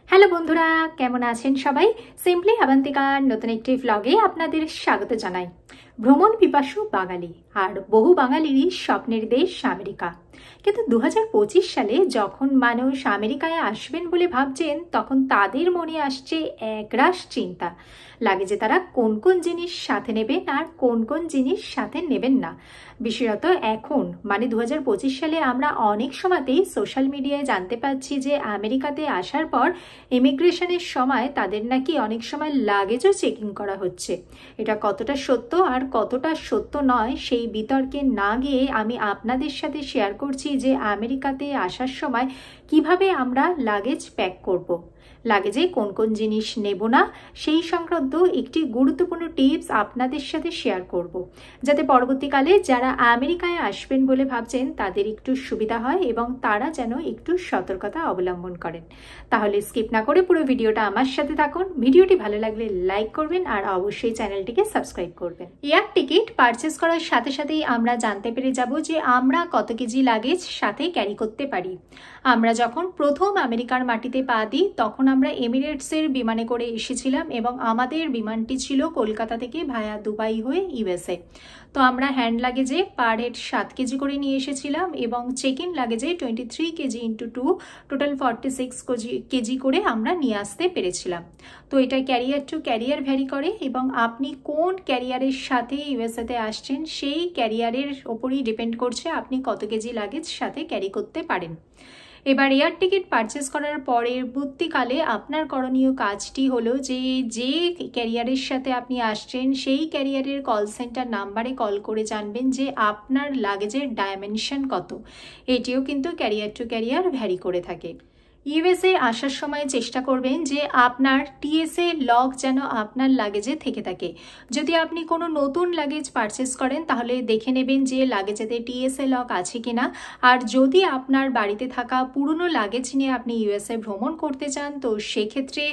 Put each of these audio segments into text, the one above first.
Hello বন্ধুরা, কেমন আছেন সবাই? সিম্পলি আবান্তিকার নতুন একটি ভ্লগে আপনাদের স্বাগত জানাই। ভ্রমণ পিপাসু বাঙালি আর বহু বাঙালিরই স্বপ্নের দেশ আমেরিকা। কিন্তু 2025 সালে যখন মানুষ আমেরিকায় আসবেন বলে ভাবছেন, তখন তাদের মনে আসছে একরাশ চিন্তা। লাগে যে তারা কোন কোন জিনিস সাথে নেবেন আর কোন কোন জিনিস সাথে নেবেন না। বিশেষত এখন 2025 সালে আমরা অনেক সময়তেই সোশ্যাল মিডিয়ায় জানতে পাচ্ছি যে আমেরিকাতে আসার পর ইমিগ্রেশনের সময় তাদের নাকি অনেক সময় লাগেজও চেকিং করা হচ্ছে। এটা কতটা সত্য আর কতটা সত্য নয় সেই বিতর্কে না গিয়ে আমি আপনাদের সাথে শেয়ার করছি যে আমেরিকাতে আসার সময় কিভাবে আমরা লাগেজ প্যাক করব। লাগেজে কোন কোন জিনিস নেব না সেই সংক্রান্ত একটি গুরুত্বপূর্ণ টিপস আপনাদের সাথে শেয়ার করব, যাতে পরবর্তীকালে যারা আমেরিকায় আসবেন বলে ভাবছেন তাদের একটু সুবিধা হয় এবং তারা যেন একটু সতর্কতা অবলম্বন করেন। তাহলে স্কিপ না করে পুরো ভিডিওটা আমার সাথে থাকুন। ভিডিওটি ভালো লাগলে লাইক করবেন আর অবশ্যই চ্যানেলটিকে সাবস্ক্রাইব করবেন। এয়ার টিকিট পারচেস করার সাথে সাথেই আমরা জানতে পেরে যাব যে আমরা কত কেজি লাগেজ সাথে ক্যারি করতে পারি। আমরা যখন প্রথম আমেরিকার মাটিতে পা দিই তখন আমরা এমিরেটসের বিমানে করে এসেছিলাম এবং আমাদের বিমানটি ছিল কলকাতা থেকে ভায়া দুবাই হয়ে ইউএসএ। তো আমরা হ্যান্ড লাগেজে পার হেড 7 কেজি করে নিয়ে এসেছিলাম এবং চেক ইন লাগেজে 23 কেজি ইন্টু 2 টোটাল 46 কেজি করে আমরা নিয়ে আসতে পেরেছিলাম। তো এটা ক্যারিয়ার টু ক্যারিয়ার ভ্যারি করে এবং আপনি কোন ক্যারিয়ারের সাথে ইউএসএতে আসছেন সেই ক্যারিয়ারের ওপরই ডিপেন্ড করছে আপনি কত কেজি লাগেজ সাথে ক্যারি করতে পারেন। এবার এয়ার টিকিট পারচেস করার পরবর্তীকালে আপনার করণীয় কাজটি হলো যে ক্যারিয়ারের সাথে আপনি আসছেন সেই ক্যারিয়ারের কল সেন্টার নাম্বারে কল করে জানবেন যে আপনার লাগেজের ডাইমেনশন কত। এটিও কিন্তু ক্যারিয়ার টু ক্যারিয়ার ভ্যারি করে থাকে। ইউএসএ আসার সময় চেষ্টা করবেন যে আপনার টিএসএ লক যেন আপনার লাগেজে থেকে থাকে। যদি আপনি কোনো নতুন লাগেজ পারচেস করেন তাহলে দেখে নেবেন যে লাগেজেতে টিএসএ লক আছে কিনা। আর যদি আপনার বাড়িতে থাকা পুরনো লাগেজ নিয়ে আপনি ইউএসএ ভ্রমণ করতে চান তো সেক্ষেত্রে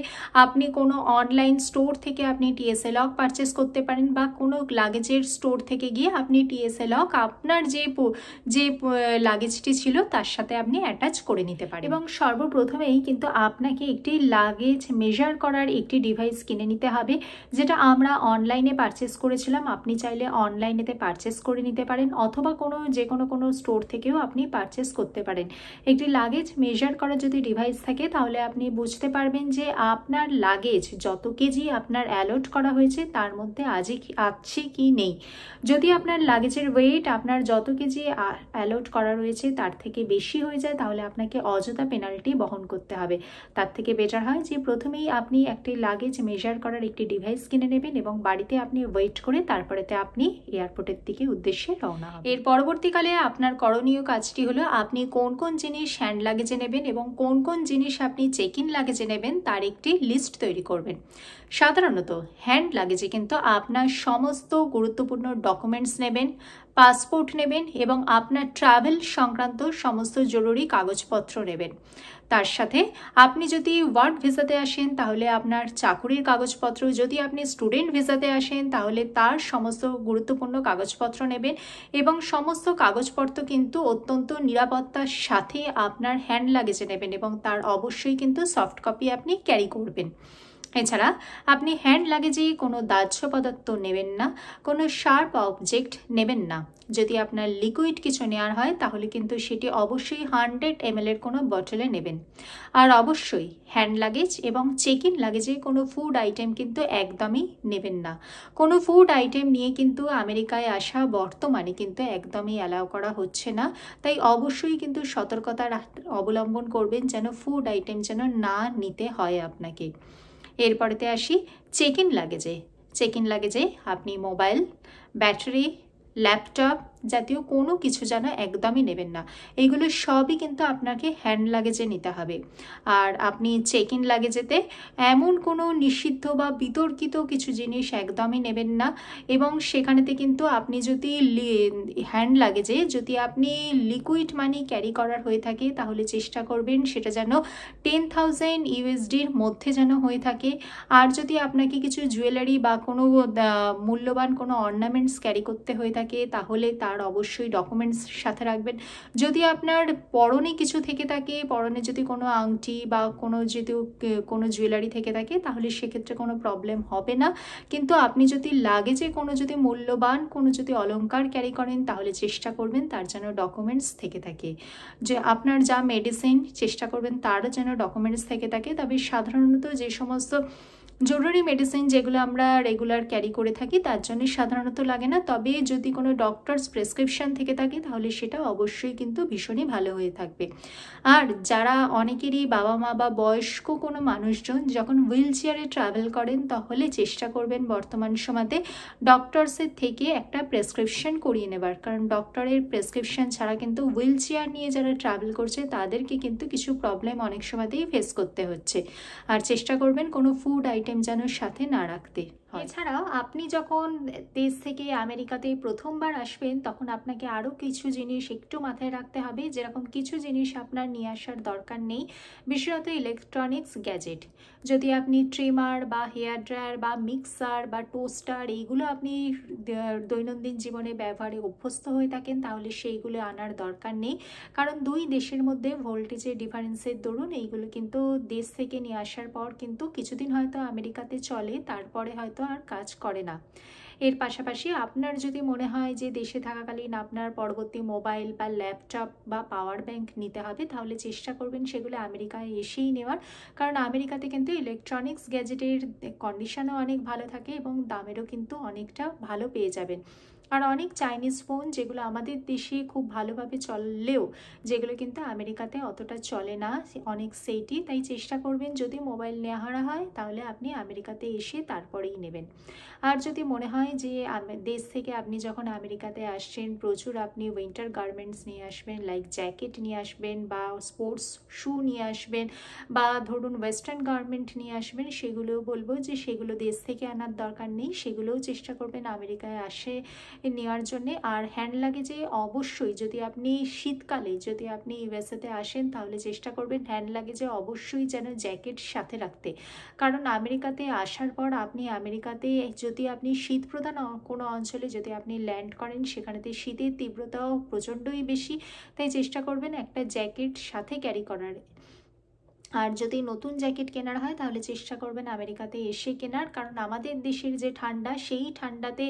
আপনি কোনো অনলাইন স্টোর থেকে আপনি টিএসএ লক পারচেস করতে পারেন বা কোনো লাগেজের স্টোর থেকে গিয়ে আপনি টিএসএ লক আপনার যে লাগেজটি ছিল তার সাথে আপনি অ্যাটাচ করে নিতে পারেন। এবং প্রথমেই কিন্তু আপনাকে একটি লাগেজ মেজার করার একটি ডিভাইস কিনে নিতে হবে, যেটা আমরা অনলাইনে পারচেস করেছিলাম। আপনি চাইলে অনলাইনেতে পারচেস করে নিতে পারেন অথবা যে কোনো স্টোর থেকেও আপনি পারচেস করতে পারেন। একটি লাগেজ মেজার করার যদি ডিভাইস থাকে তাহলে আপনি বুঝতে পারবেন যে আপনার লাগেজ যত কেজি আপনার অ্যালট করা হয়েছে তার মধ্যে আছে কি নেই। যদি আপনার লাগেজের ওয়েট আপনার যত কেজি অ্যালট করা রয়েছে তার থেকে বেশি হয়ে যায় তাহলে আপনাকে অযথা পেনাল্টি বহন করতে হবে। তার থেকে বেটার হয় যে প্রথমেই আপনি একটি লাগেজ মেজার করার একটি ডিভাইস কিনে নেবেন এবং বাড়িতে আপনি ওয়েট করে তারপরেতে আপনি এয়ারপোর্টের দিকে উদ্দেশ্যে রওনা হবেন। এর পরবর্তীকালে আপনার করণীয় কাজটি হলো আপনি কোন কোন জিনিস হ্যান্ড লাগেজে নেবেন এবং কোন কোন জিনিস আপনি চেক ইন লাগেজে নেবেন তার একটি লিস্ট তৈরি করবেন। সাধারণত হ্যান্ড লাগেজে কিন্তু আপনার সমস্ত গুরুত্বপূর্ণ ডকুমেন্টস নেবেন, পাসপোর্ট নেবেন এবং আপনার ট্রাভেল সংক্রান্ত সমস্ত জরুরি কাগজপত্র নেবেন। তার সাথে আপনি যদি ওয়ার্ক ভিসাতে আসেন তাহলে আপনার চাকুরির কাগজপত্র, যদি আপনি স্টুডেন্ট ভিসাতে আসেন তাহলে তার সমস্ত গুরুত্বপূর্ণ কাগজপত্র নেবেন এবং সমস্ত কাগজপত্র কিন্তু অত্যন্ত নিরাপত্তার সাথে আপনার হ্যান্ড লাগেজে নেবেন এবং তার অবশ্যই কিন্তু সফট কপি আপনি ক্যারি করবেন। এছাড়া আপনি হ্যান্ড লাগেজে কোনো দাহ্য পদার্থ নেবেন না, কোনো শার্প অবজেক্ট নেবেন না। যদি আপনার লিকুইড কিছু নেওয়ার হয় তাহলে কিন্তু সেটি অবশ্যই 100 ml এর কোনো বটলে নেবেন। আর অবশ্যই হ্যান্ড লাগেজ এবং চেক ইন লাগেজে কোনো ফুড আইটেম কিন্তু একদমই নেবেন না। কোনো ফুড আইটেম নিয়ে কিন্তু আমেরিকায় আসা বর্তমানে কিন্তু একদমই অ্যালাউ করা হচ্ছে না। তাই অবশ্যই কিন্তু সতর্কতা অবলম্বন করবেন যেন ফুড আইটেম যেন না নিতে হয় আপনাকে। এরপরেতে আসি চেক ইন লাগেজে। চেক ইন লাগেজে আপনি মোবাইল, ব্যাটারি, ল্যাপটপ জাতীয় কোনো কিছু যেন একদমই নেবেন না। এইগুলো সবই কিন্তু আপনাকে হ্যান্ড লাগেজে নিতে হবে। আর আপনি চেক ইন লাগেজেতে এমন কোনো নিষিদ্ধ বা বিতর্কিত কিছু জিনিস একদমই নেবেন না এবং সেখানেতে কিন্তু আপনি যদি হ্যান্ড লাগেজে যদি আপনি লিকুইড মানি ক্যারি করার হয়ে থাকে তাহলে চেষ্টা করবেন সেটা যেন 10,000 USDর মধ্যে যেন হয়ে থাকে। আর যদি আপনাকে কিছু জুয়েলারি বা কোনো মূল্যবান কোনো অর্নামেন্টস ক্যারি করতে হয়ে থাকে তাহলে তার অবশ্যই ডকুমেন্টস সাথে রাখবেন। যদি আপনার পরনে কিছু থেকে থাকে, পরনে যদি কোনো আংটি বা কোনো জুয়েলারি থেকে থাকে, তাহলে সেক্ষেত্রে কোনো প্রবলেম হবে না। কিন্তু আপনি যদি লাগেজে যদি মূল্যবান যদি অলংকার ক্যারি করেন, তাহলে চেষ্টা করবেন তার যেন ডকুমেন্টস থেকে থাকে। যে আপনার যা মেডিসিন, চেষ্টা করবেন তারও যেন ডকুমেন্টস থেকে থাকে। তবে সাধারণত যে সমস্ত জরুরি মেডিসিন যেগুলো আমরা রেগুলার ক্যারি করে থাকি, তার জন্য সাধারণত লাগে না। তবে যদি কোনো ডক্টরস প্রেসক্রিপশন থেকে থাকে, তাহলে সেটা অবশ্যই কিন্তু ভীষণই ভালো হয়ে থাকবে। আর যারা অনেকেরই বাবা মা বা বয়স্ক কোনো মানুষজন যখন হুইল চেয়ারে ট্রাভেল করেন, তাহলে চেষ্টা করবেন বর্তমান সময়তে ডক্টরসের থেকে একটা প্রেসক্রিপশন করিয়ে নেবার। কারণ ডক্টরের প্রেসক্রিপশন ছাড়া কিন্তু হুইল চেয়ার নিয়ে যারা ট্রাভেল করছে, তাদেরকে কিন্তু কিছু প্রবলেম অনেক সময়তেই ফেস করতে হচ্ছে। আর চেষ্টা করবেন কোনো ফুড আইটেম যেন সাথে না রাখতে। এছাড়াও আপনি যখন দেশ থেকে আমেরিকাতে প্রথমবার আসবেন, তখন আপনাকে আরও কিছু জিনিস একটু মাথায় রাখতে হবে। যেরকম কিছু জিনিস আপনার নিয়ে আসার দরকার নেই, বিশেষত ইলেকট্রনিক্স গ্যাজেট। যদি আপনি ট্রিমার বা হেয়ার ড্রায়ার বা মিক্সার বা টোস্টার এইগুলো আপনি দৈনন্দিন জীবনে ব্যবহারে অভ্যস্ত হয়ে থাকেন, তাহলে সেইগুলো আনার দরকার নেই। কারণ দুই দেশের মধ্যে ভোল্টেজের ডিফারেন্সের দরুন এইগুলো কিন্তু দেশ থেকে নিয়ে আসার পর কিন্তু কিছুদিন হয়তো আমেরিকাতে চলে, তারপরে হয়তো আর কাজ করে না। এর পাশাপাশি আপনার যদি মনে হয় যে দেশে থাকাকালীন আপনার পরবর্তী মোবাইল বা ল্যাপটপ বা পাওয়ার ব্যাংক নিতে হবে, তাহলে চেষ্টা করবেন সেগুলো আমেরিকায় এসেই নেওয়ার। কারণ আমেরিকাতে কিন্তু ইলেকট্রনিক্স গ্যাজেটের কন্ডিশনও অনেক ভালো থাকে এবং দামেরও কিন্তু অনেকটা ভালো পেয়ে যাবেন। আর অনেক চাইনিজ ফোন যেগুলো আমাদের দেশে খুব ভালোভাবে চললেও যেগুলো কিন্তু আমেরিকাতে অতটা চলে না অনেক সেইটি। তাই চেষ্টা করবেন যদি মোবাইল নেওয়া হয়, তাহলে আপনি আমেরিকাতে এসে তারপরেই নেবেন। আর যদি মনে হয় যে দেশ থেকে আপনি যখন আমেরিকাতে আসছেন, প্রচুর আপনি উইন্টার গার্মেন্টস নিয়ে আসবেন, লাইক জ্যাকেট নিয়ে আসবেন বা স্পোর্টস শু নিয়ে আসবেন বা ধরুন ওয়েস্টার্ন গার্মেন্ট নিয়ে আসবেন, সেগুলোও বলবো যে সেগুলো দেশ থেকে আনার দরকার নেই, সেগুলোও চেষ্টা করবেন আমেরিকায় নেওয়ার জন্যে। আর হ্যান্ড লাগেজে অবশ্যই যদি আপনি শীতকালে যদি আপনি ইউএসএতে আসেন, তাহলে চেষ্টা করবেন হ্যান্ড লাগেজে অবশ্যই যেন জ্যাকেট সাথে রাখতে। কারণ আমেরিকাতে আসার পর আপনি আমেরিকাতে যদি আপনি শীত প্রধান কোনো অঞ্চলে যদি আপনি ল্যান্ড করেন, সেখানেতে শীতের তীব্রতাও প্রচণ্ডই বেশি। তাই চেষ্টা করবেন একটা জ্যাকেট সাথে ক্যারি করার। আর যদি নতুন জ্যাকেট কেনার হয়, তাহলে চেষ্টা করবেন আমেরিকাতে এসে কেনার। কারণ আমাদের দেশের যে ঠান্ডা, সেই ঠান্ডাতে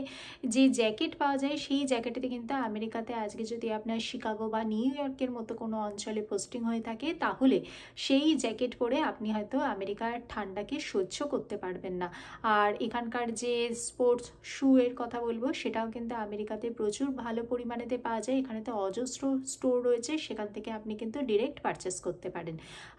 যে জ্যাকেট পাওয়া যায়, সেই জ্যাকেটেতে কিন্তু আমেরিকাতে আজকে যদি আপনার শিকাগো বা নিউ ইয়র্কের মতো কোনো অঞ্চলে পোস্টিং হয়ে থাকে, তাহলে সেই জ্যাকেট পরে আপনি হয়তো আমেরিকার ঠান্ডাকে সহ্য করতে পারবেন না। আর এখানকার যে স্পোর্টস শু এর কথা বলবো, সেটাও কিন্তু আমেরিকাতে প্রচুর ভালো পরিমাণেতে পাওয়া যায়। এখানে তো অজস্র স্টোর রয়েছে, সেখান থেকে আপনি কিন্তু ডিরেক্ট পারচেস করতে পারেন।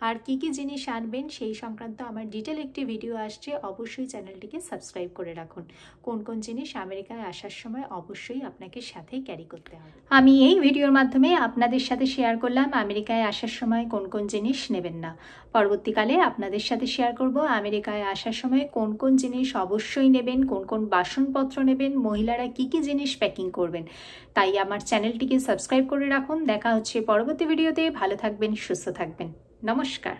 আর কি জিনিস আনবেন সেই সংক্রান্ত আমার ডিটেল একটি ভিডিও আসছে, অবশ্যই চ্যানেলটিকে সাবস্ক্রাইব করে রাখুন। কোন কোন জিনিস আমেরিকায় আসার সময় অবশ্যই আপনাকে সাথে ক্যারি করতে হবে। আমি এই ভিডিওর মাধ্যমে আপনাদের সাথে শেয়ার করলাম আমেরিকায় আসার সময় কোন কোন জিনিস নেবেন না। পরবর্তীকালে আপনাদের সাথে শেয়ার করব আমেরিকায় আসার সময় কোন কোন জিনিস অবশ্যই নেবেন, কোন কোন বাসনপত্র নেবেন, মহিলারা কি কি জিনিস প্যাকিং করবেন। তাই আমার চ্যানেলটিকে সাবস্ক্রাইব করে রাখুন। দেখা হচ্ছে পরবর্তী ভিডিওতে। ভালো থাকবেন, সুস্থ থাকবেন। নমস্কার।